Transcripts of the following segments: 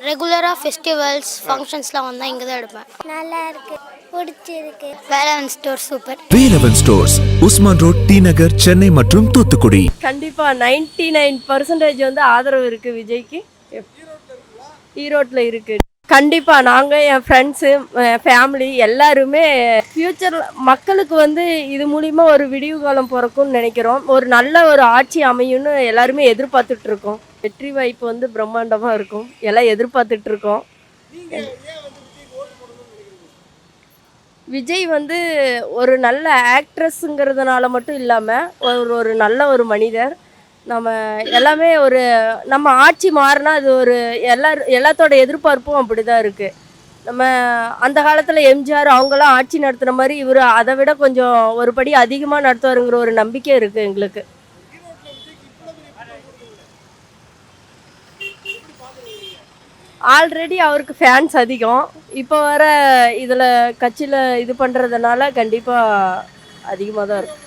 ரெகுலராக ஃபெஸ்டிவல்ஸ் ஃபங்க்ஷன்ஸ்லாம் வந்தால் இங்கே தான் எடுப்பேன். நல்லா இருக்கு, பிடிச்சிருக்கு. Velavan store super. Velavan stores, Usman road, T Nagar, Chennai மற்றும் தூத்துக்குடி. கண்டிப்பாக 99% வந்து ஆதரவு இருக்குது விஜய்க்கு. ஈரோட்டில் இருக்குது. கண்டிப்பாக நாங்கள் என் ஃப்ரெண்ட்ஸு ஃபேமிலி எல்லாருமே ஃப்யூச்சரில் மக்களுக்கு வந்து இது மூலிமா ஒரு விடிவு காலம் பிறக்கும்னு நினைக்கிறோம். ஒரு நல்ல ஒரு ஆட்சி அமையும்னு எல்லாருமே எதிர்பார்த்துட்ருக்கோம். வெற்றி வாய்ப்பு வந்து பிரம்மாண்டமாக இருக்கும், எல்லாம் எதிர்பார்த்துட்ருக்கோம். விஜய் வந்து ஒரு நல்ல ஆக்ட்ரஸுங்கிறதுனால மட்டும் இல்லாமல் ஒரு நல்ல ஒரு மனிதர். நம்ம எல்லாமே நம்ம ஆட்சி மாறினா அது எல்லாத்தோட எதிர்பார்ப்பும் அப்படி தான் இருக்குது. நம்ம அந்த காலத்தில் எம்ஜிஆர் அவங்களாம் ஆட்சி நடத்துகிற மாதிரி இவர் அதை விட கொஞ்சம் ஒரு படி அதிகமாக நடத்துவாருங்கிற ஒரு நம்பிக்கை இருக்குது எங்களுக்கு. ஆல்ரெடி அவருக்கு ஃபேன்ஸ் அதிகம். இப்போ வர இதில் கட்சியில் இது பண்ணுறதுனால கண்டிப்பாக அதிகமாக தான் இருக்கும்.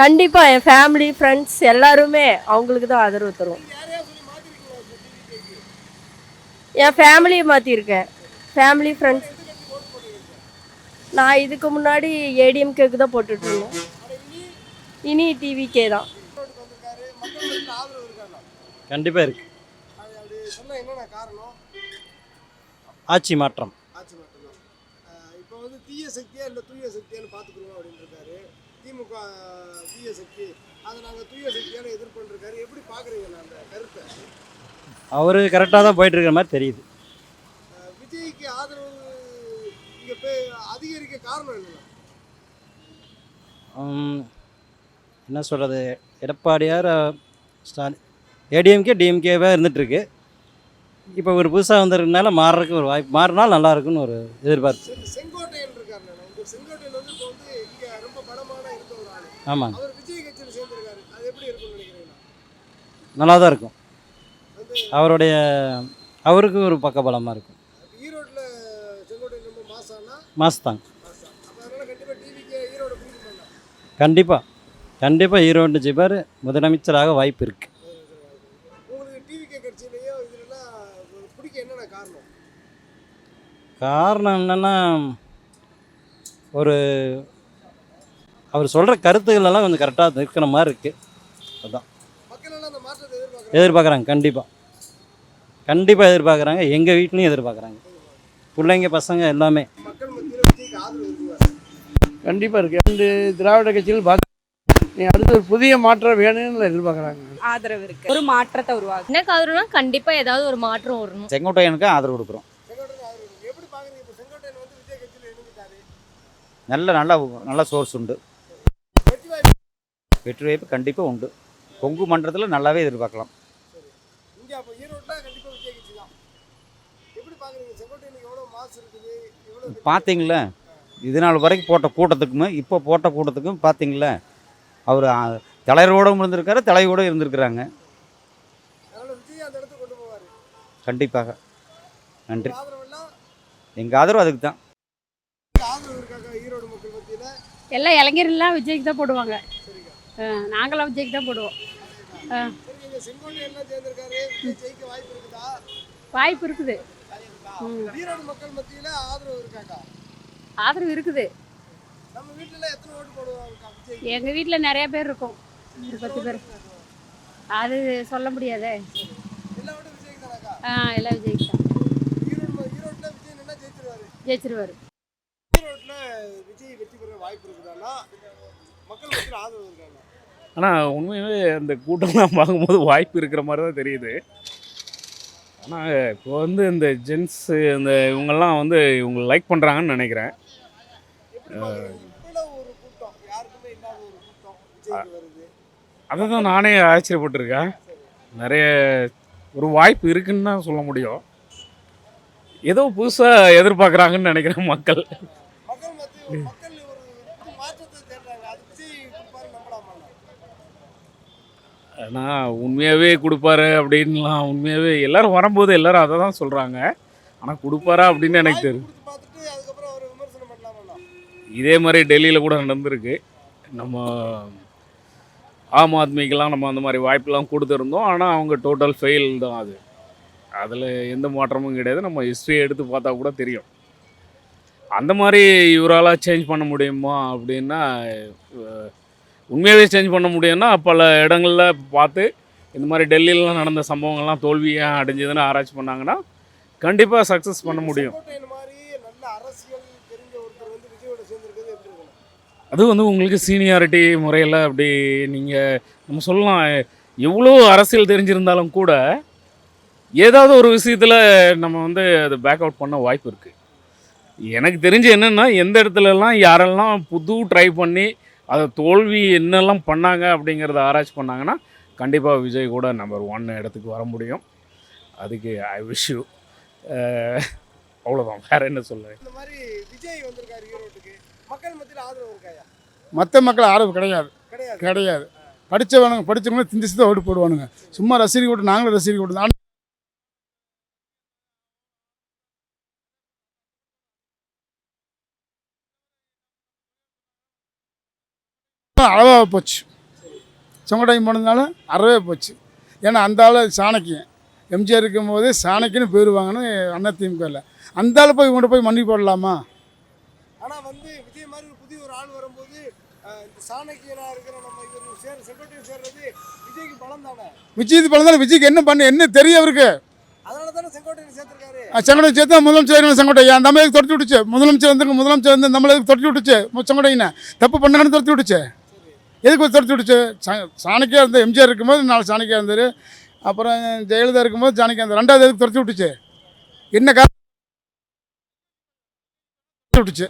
கண்டிப்பாக என் ஃபேமிலி ஃப்ரெண்ட்ஸ் எல்லாருமே அவங்களுக்கு தான் ஆதரவு தருவோம். என் ஃபேமிலியை மாற்றிருக்கேன். ஃபேமிலி ஃப்ரெண்ட்ஸ் நான் இதுக்கு முன்னாடி ஏடிஎம்கேக்கு தான் போட்டுட்ருந்தேன். இனி டிவிகே தான். கண்டிப்பாக இருக்குது. ஆட்சி மாற்றம். இப்போ வந்து தீய சக்தியா இல்லை தூய சக்தியான்னு பார்த்துக்கணும் அப்படின்னு இருக்காரு. திமுக தீய சக்தி, அதை நாங்கள் தூய சக்தியான எதிர்கொண்டிருக்காரு. எப்படி பார்க்குறீங்க அந்த கருத்தை? அவர் கரெக்டாக தான் போயிட்டு இருக்கிற மாதிரி தெரியுது. விஜய்க்கு ஆதரவு இங்கே அதிகரிக்க காரணம் என்னன்னா என்ன சொல்கிறது, எடப்பாடியார் ஸ்டாலின் ஏடிஎம்கே டிஎம்கேவாக இருந்துகிட்ருக்கு. இப்போ ஒரு புதுசாக வந்திருக்கனால மாறுறதுக்கு ஒரு வாய்ப்பு, மாறினால் நல்லா இருக்குன்னு ஒரு எதிர்பார்ப்பு. செங்கோட்டையன் இருக்காரு. செங்கோட்டையன் வந்து இப்போ வந்து இங்கே ரொம்ப பலமான இருந்த ஒரு ஆள். ஆமாங்க, அவர் விஜய் கட்சியில் சேர்ந்துருக்காரு. அது எப்படி இருக்கும்னு நினைக்கிறீங்களா? நல்லா தான் இருக்கும். அவருக்கு ஒரு பக்கபலமாக இருக்கும். ஈரோட்டில் செங்கோட்டையன் ரொம்ப மாஸ்தாங்க. அதனால கண்டிப்பாக டிவிக்கு ஈரோடு பிடிக்க மாட்டாங்க. கண்டிப்பாக ஈரோடு ஜிபர் முதலமைச்சராக வாய்ப்பு இருக்குது. உங்களுக்கு டிவிகே கட்சியிலையோ இதுலலாம் பிடிக்க என்னென்ன காரணம்? காரணம் என்னென்னா, அவர் சொல்கிற கருத்துக்கள் எல்லாம் கொஞ்சம் கரெக்டாக இருக்கிற மாதிரி இருக்குது. அதுதான் மக்கள் எல்லாம் அந்த மாற்றத்தை எதிர்பார்க்குறாங்க. கண்டிப்பாக எதிர்பார்க்குறாங்க. எங்கள் வீட்லேயும் எதிர்பார்க்குறாங்க. பிள்ளைங்க பசங்க எல்லாமே. மக்கள் மத்தியில் விஜய்க்கு ஆதரவு இருக்குவார். கண்டிப்பாக இருக்குது. ரெண்டு திராவிட கட்சிகள் அடுத்து ஒரு புதிய மாற்றம் வேணும்னு எதிர்பார்க்குறாங்க. ஆதரவு இருக்குது, ஒரு மாற்றத்தை உருவாக்கும். எனக்கு ஆதரவுனா கண்டிப்பாக ஏதாவது ஒரு மாற்றம் வரணும். செங்கோட்டையனுக்கு ஆதரவு கொடுக்குறோம். எப்படி பார்க்குறீங்க? இப்போ செங்கோட்டையன் வந்து விஜய் கட்சியில் இணைஞ்சிட்டாரு. நல்ல சோர்ஸ் உண்டு. வெற்றி வாய்ப்பு கண்டிப்பாக உண்டு. கொங்கு மன்றத்தில் நல்லாவே எதிர்பார்க்கலாம். இங்கே அப்போ ஈரோட்டில் கண்டிப்பாக விஜய் கட்சி தான். எப்படி பார்க்குறீங்க? செங்கோட்டையனுக்கு எவ்வளோ மாசு இருக்குது, எவ்வளோ பார்த்தீங்களா இது நாள் வரைக்கும் போட்ட கூட்டத்துக்கும் இப்போ போட்ட கூட்டத்துக்கும் பார்த்தீங்களா, அவர் தலைவரோடும் இருந்திருக்காரு, தலைவோடு இருந்திருக்கிறாங்க. அதனால் விஜய் அந்த இடத்துக்கு கொண்டு போவார். கண்டிப்பாக. நன்றி. ஆதரவெல்லாம் எங்கள் ஆதரவு அதுக்கு தான். ஆதரவு இருக்காங்க ஈரோடு மக்கள் மத்தியில். எல்லா இளைஞர்கள்லாம் விஜய்க்கு தான் போடுவாங்க. நாங்களாம் விஜய்க்கு தான் போடுவோம். செங்கோட்டையன் சேர்ந்திருக்காரு. விஜய் ஜெயிக்க வாய்ப்பு இருக்குதா? வாய்ப்பு இருக்குது. ஈரோடு மக்கள் மத்தியில் ஆதரவு இருக்காங்க. ஆதரவு இருக்குது. நம்ம வீட்டில் எத்தனை ஓட்டு போடுவாங்க விஜய்? எங்கள் வீட்டில் நிறைய பேர் இருக்கும், ஒரு 10 பேர். அது சொல்ல முடியாதே. எல்லா ஓட்டும் விஜய்க்கு தானாக்கா? எல்லாம் விஜய்க்கு தான். ஈரோட்டில் விஜய் நல்லா ஜெயிச்சிருவார். ஈரோட்டில் விஜய் வெற்றி பெற வாய்ப்பு இருக்குதானா? மக்கள் மத்தியில் ஆதரவு இருக்காங்க. ஆனால் உண்மையாகவே அந்த கூட்டம்லாம் பார்க்கும்போது வாய்ப்பு இருக்கிற மாதிரி தான் தெரியுது. ஆனால் இப்போ வந்து இந்த ஜென்ஸு இவங்கெல்லாம் இவங்க லைக் பண்ணுறாங்கன்னு நினைக்கிறேன். ஒரு கூட்டம், யாருக்குமே இல்லாத ஒரு கூட்டம் விஜய்க்கு வருது. அதை தான் நானே ஆச்சரியப்பட்டிருக்கேன். நிறைய ஒரு வாய்ப்பு இருக்குன்னு தான் சொல்ல முடியும். ஏதோ புதுசாக எதிர்பார்க்குறாங்கன்னு நினைக்கிறேன் மக்கள். மக்கள் மத்தியில் மக்கள் ஒரு மாற்றத்தை தேடுறாங்க. அது விஜய் கொடுப்பாரு நம்பலாமா? ஆனால் உண்மையாகவே கொடுப்பாரு அப்படின்லாம் உண்மையாகவே எல்லோரும் வரும்போது எல்லோரும் அதை தான் சொல்கிறாங்க. ஆனால் கொடுப்பாரா அப்படின்னு எனக்கு தெரியும். பார்த்துட்டு அதுக்கப்புறம் அவர் விமர்சனம் பண்ணலாமா? இதே மாதிரி டெல்லியில் கூட நடந்திருக்கு. நம்ம ஆம் ஆத்மிக்கெல்லாம் நம்ம அந்த மாதிரி வாய்ப்பெல்லாம் கொடுத்துருந்தோம். ஆனால் அவங்க டோட்டல் ஃபெயில் தான். அதில் எந்த மாற்றமும் கிடையாது. நம்ம ஹிஸ்ட்ரியை எடுத்து பார்த்தா கூட தெரியும். அந்த மாதிரி இவரால் சேஞ்ச் பண்ண முடியுமா அப்படின்னா, உண்மையாகவே சேஞ்ச் பண்ண முடியும்னா பல இடங்களில் பார்த்து இந்த மாதிரி டெல்லியிலாம் நடந்த சம்பவங்கள்லாம் தோல்வியாக அடைஞ்சதுன்னு ஆராய்ச்சி பண்ணாங்கன்னா கண்டிப்பாக சக்ஸஸ் பண்ண முடியும். செங்கோட்டையன் மாதிரி நல்ல அரசியல் தெரிஞ்ச ஒருத்தர் வந்து விஜயோட சேர்ந்துருக்கிறது எப்படி இருக்கும்? அது வந்து உங்களுக்கு சீனியாரிட்டி முறையில் அப்படி நீங்கள் நம்ம சொல்லலாம். எவ்வளோ அரசியல் தெரிஞ்சிருந்தாலும் கூட ஏதாவது ஒரு விஷயத்தில் நம்ம வந்து அதை பேக் அவுட் பண்ண வாய்ப்பு இருக்குது. எனக்கு தெரிஞ்சு என்னென்னா, எந்த இடத்துலலாம் யாரெல்லாம் புது ட்ரை பண்ணி அதை தோல்வி என்னெல்லாம் பண்ணாங்க அப்படிங்கிறத ஆராய்ச்சி பண்ணாங்கன்னா கண்டிப்பாக விஜய் கூட நம்பர் 1 இடத்துக்கு வர முடியும். அதுக்கு ஐ விஷ் யூ. அவ்வளோதான், வேறு என்ன சொல்ல. இந்த மாதிரி விஜய் வந்திருக்காரு ஈரோட்டுக்கு, மக்கள் மத்தியில் ஆதரவு இருக்காயா? மற்ற மக்கள் ஆதரவு கிடையாது, கிடையாது. கிடையாது. படித்தவங்க திண்டிச்சு தான் ஓட்டு போடுவானுங்க. சும்மா ரசிகர் ஓட்டு, நாங்களும் ரசிகர் ஓட்டு தான். அளவாக போச்சு. செங்கோட்டையன் போனதுனால அறவே போச்சு. ஏன்னா அந்த ஆள் சாணக்கியன், எம்ஜிஆர் இருக்கும்போது சாணக்கியன்னு பேர் வாங்கணும் அதிமுகவில். அந்த ஆள் போய் இவங்கள்ட்ட போய் மன்னிப்பு போடலாமா? ஆனால் வந்து விஜய் மாதிரி ஒரு புதிய ஒரு ஆள் வரும்போது இந்த சாணக்கியனாக இருக்கிற நம்ம இவர் செங்கோட்டையன் சேர்றது விஜய்க்கு பலம் தானே? விஜய்க்கு பலம் தானே. விஜய்க்கு என்ன தெரியும் அவருக்கு? அதனால தானே செங்கோட்டையன் சேர்த்துருக்காரு. செங்கோட்டையன் சேர்த்தா முதலமைச்சர் செங்கோட்டையன் நம்ம எதுக்கு துரத்தி விட்டுச்சு? முதலமைச்சர் வந்து நம்மளை எதுக்கு துரத்தி விட்டுச்சு? செங்கோட்டையனை தப்பு பண்ணாங்கன்னு துரத்தி விட்டுச்சு. எதுக்கு துரத்தி விட்டுச்சு? சாணக்கியா இருந்த எம்ஜிஆர் இருக்கும்போது 4 சாணக்கியா இருந்தார். அப்புறம் ஜெயலலிதா இருக்கும்போது சாணக்கியா இருந்தார். 2வது எதுக்கு துரத்தி விட்டுச்சு? என்ன காரணம் விட்டுச்சு?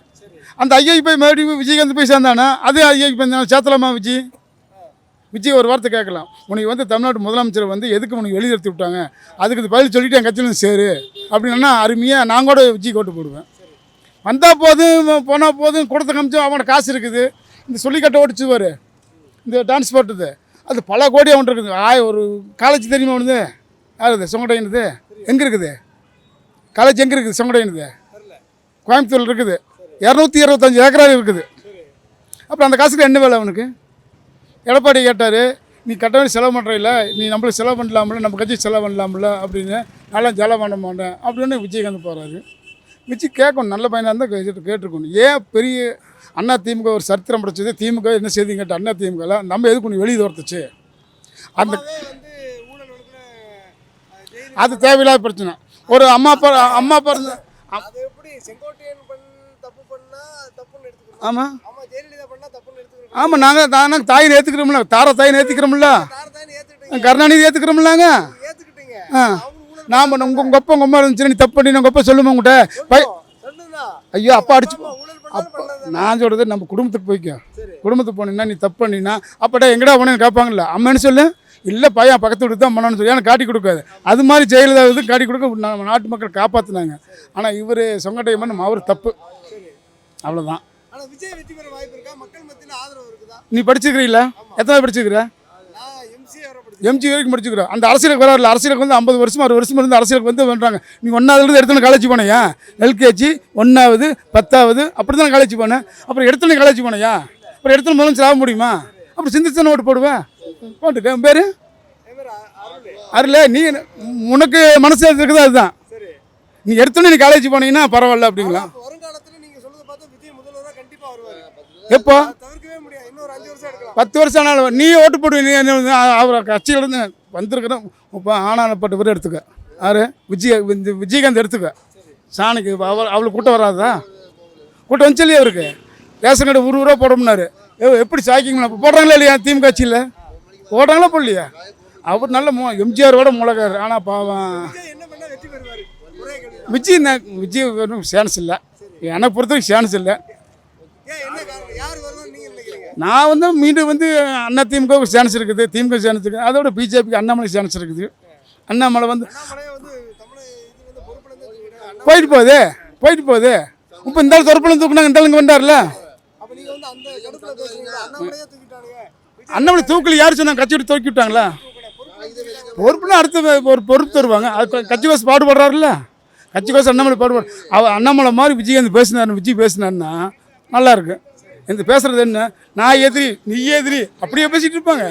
அந்த ஐயாக்கு போய் மறுபடியும் விஜயகாந்த் போய் சேர்ந்தானா? அதே ஐயாக்கு போய் சேர்த்தலாமா? விஜய் ஒரு வார்த்தை கேட்கலாம். உனக்கு வந்து தமிழ்நாட்டு முதலமைச்சர் வந்து எதுக்கு உனக்கு வெளியேற்றி விட்டாங்க, அதுக்கு இது பதில் சொல்லிட்டு என் கட்சியிலேருந்து சேரு அப்படின்னா அருமையாக நான் கூட விஜய் ஓட்டு போடுவேன். வந்தால் போதும் போனால் போதும், கொடுத்த காமிச்சோம் அவனோட காசு இருக்குது. இந்த சொல்லிக்கட்டை ஓடிச்சுவார், இந்த டிரான்ஸ்போர்ட்டுது அது பல கோடி அவன் இருக்குது. ஒரு காலேஜ் தெரியுமா அவனுது? யார் இது? செங்கோட்டையனுது. எங்கே இருக்குது காலேஜ்? எங்கே இருக்குது செங்கோட்டையனுது? கோயம்புத்தூரில் இருக்குது. 225 ஏக்கரா இருக்குது. அப்புறம் அந்த காசுக்கு என்ன வேலை அவனுக்கு? எடப்பாடி கேட்டார், நீ கட்டணம் செலவு பண்ணுறீல்ல, நீ நம்மளுக்கு செலவு பண்ணலாம்ல, நம்ம கட்சி செலவு பண்ணலாம்ல அப்படின்னு. நல்லா செலவு பண்ண மாட்டேன் அப்படின்னு விஜயகாந்த் போகிறாரு. விஜய் கேட்கணும், நல்ல பையனாக இருந்தால் கேட்டிருக்கணும். ஏன் பெரிய அதிமுக ஒரு சரித்திரம் படைச்சது, திமுக என்ன செய்திங்க கேட்ட அதிமுகவில் நம்ம எதுக்கு ஒன்று வெளியே தோர்த்துச்சு? அந்த அது தேவையில்லாத பிரச்சனை. ஒரு அம்மா அப்பா அது எப்படி செங்கோட்டையன் தப்பு பண்ணா தப்புன்னு எடுத்துக்கிறோம்? ஆமாம் அம்மா ஜெயலலிதா பண்ணா தப்புன்னு எடுத்துக்கிறோம். ஆமாம், நாங்கள் தாயை ஏற்றுக்கிறோம்ல, தாயை ஏற்றுக்கிறோம்ல, கருணாநிதி ஏற்றுக்கிறோம்லாங்க. ஏத்துக்கிட்டீங்க. நாம் உங்கள் அப்பா உங்கள் அம்மா இருந்துச்சு, நீ தப்பு பண்ணி உங்கள் அப்பா சொல்லுமா உங்கள்கிட்ட? ஐயோ அப்பா அடிச்சு அப்போ நான் சொல்கிறது நம்ம குடும்பத்துக்கு போய்க்க. குடும்பத்துக்கு போனீங்கன்னா நீ தப்பு பண்ணினா அப்படா எங்கடா போனேன்னு கேட்பாங்கல்ல. அம்மன்னு சொல்லு, இல்லை பையன் பக்கத்து வீட்டு தான் பண்ணான்னு சொல்லி எனக்கு காட்டி கொடுக்காது. அது மாதிரி ஜெயலலிதா இது காட்டி கொடுக்க நம்ம நாட்டு மக்கள் காப்பாற்றினாங்க. ஆனால் இவர் செங்கோட்டையன் பண்ண அவர் தப்பு, அவ்வளோதான். ஆனால் விஜய் வெற்றி பெற வாய்ப்பு இருக்கா? மக்கள் மத்தியில் ஆதரவு இருக்குதா? நீ படிச்சுக்கிறீங்களா? எத்தனை படிச்சுக்கிற? எம்ஜி வரைக்கும் படிச்சுக்கிறோம். அந்த அரசியலுக்கு வராருல, அரசியலுக்கு வந்து 50 வருஷம் 60 வருஷம் இருந்து அரசியலுக்கு வந்து பண்ணுறாங்க. நீ 1ஆவதுலேருந்து எடுத்துன்னு காலேஜ் போனையா? எல்கேஜி 1ஆவது 10ஆவது அப்படி தான் காலேஜ் போனேன். அப்புறம் எடுத்துன்னு காலேஜ் போனையா? அப்புறம் எடுத்துன்னு முதலமைச்சர் ஆக முடியுமா? அப்புறம் சிந்திச்சு ஓட்டு போடுவேன். போட்டுக்க உன் பேர் அருள். நீ உனக்கு மனசு இருக்குதா? அதுதான். நீ எடுத்துன்னு நீ காலேஜ் போனீங்கன்னா பரவாயில்ல அப்படிங்களா? வருங்காலத்தில் நீங்கள் சொல்லுறத பார்த்தா விஜய் முதல்வராக கண்டிப்பாக வருவார். எப்போ? தவிர்க்கவே முடியாது. இன்னொரு 5 வருஷம் எடுக்கலாம். 10 வருஷம் ஆனாலும் நீ ஓட்டு போடுவ. நீ அவர் கட்சியிலேருந்து வந்திருக்கிறோம். இப்போ ஆனாலப்பட்ட பேர் எடுத்துக்க. யார்? விஜயகாந்த் எடுத்துக்க. சாணிக்கு அவளுக்கு கூட்டம் வராதா? கூட்டம் வந்துச்சு இல்லையா? அவருக்கு ரேஷன் கார்டு ஊரூரா போடணும்னாரு. எப்படி சாய்க்கிங்களா? போடுறாங்களா இல்லையா? திமுக கட்சியில் போடுறாங்களா போடலையா? அவர் நல்ல எம்ஜிஆரோட முழகார். ஆனால் பாவம் விஜய் சான்ஸ் இல்லை. எனக்கு பொறுத்தவரைக்கும் சான்ஸ் இல்லை. நான் வந்து மீண்டும் வந்து அதிமுக சான்ஸ் இருக்குது, திமுக சான்ஸ் இருக்குது. அதோட பிஜேபிக்கு அண்ணாமலை சான்ஸ் இருக்குது. அண்ணாமலை வந்து போயிட்டு போகுது. இப்போ இந்த ஆள் தொரப்பலம் தூக்குனாங்க, இந்த ஆளுங்க வந்தார்ல. அண்ணாமலை தூக்கல் யார் சொன்னாங்க? கட்சி விட்டு தூக்கி விட்டாங்களா? பொறுப்புனா அடுத்த ஒரு பொறுப்பு தருவாங்க. அது கட்சி கோசம் பாடுபடுறாருல்ல, கட்சி கோசம் அண்ணாமலை பாடுபடுற. அண்ணாமலை மாதிரி விஜய் பேசினாருன்னா நல்லா இருக்கு. இந்த பேசுறது என்ன? நான் எதிரி நீ எதிரி அப்படியே பேசிட்டு இருப்பாங்க.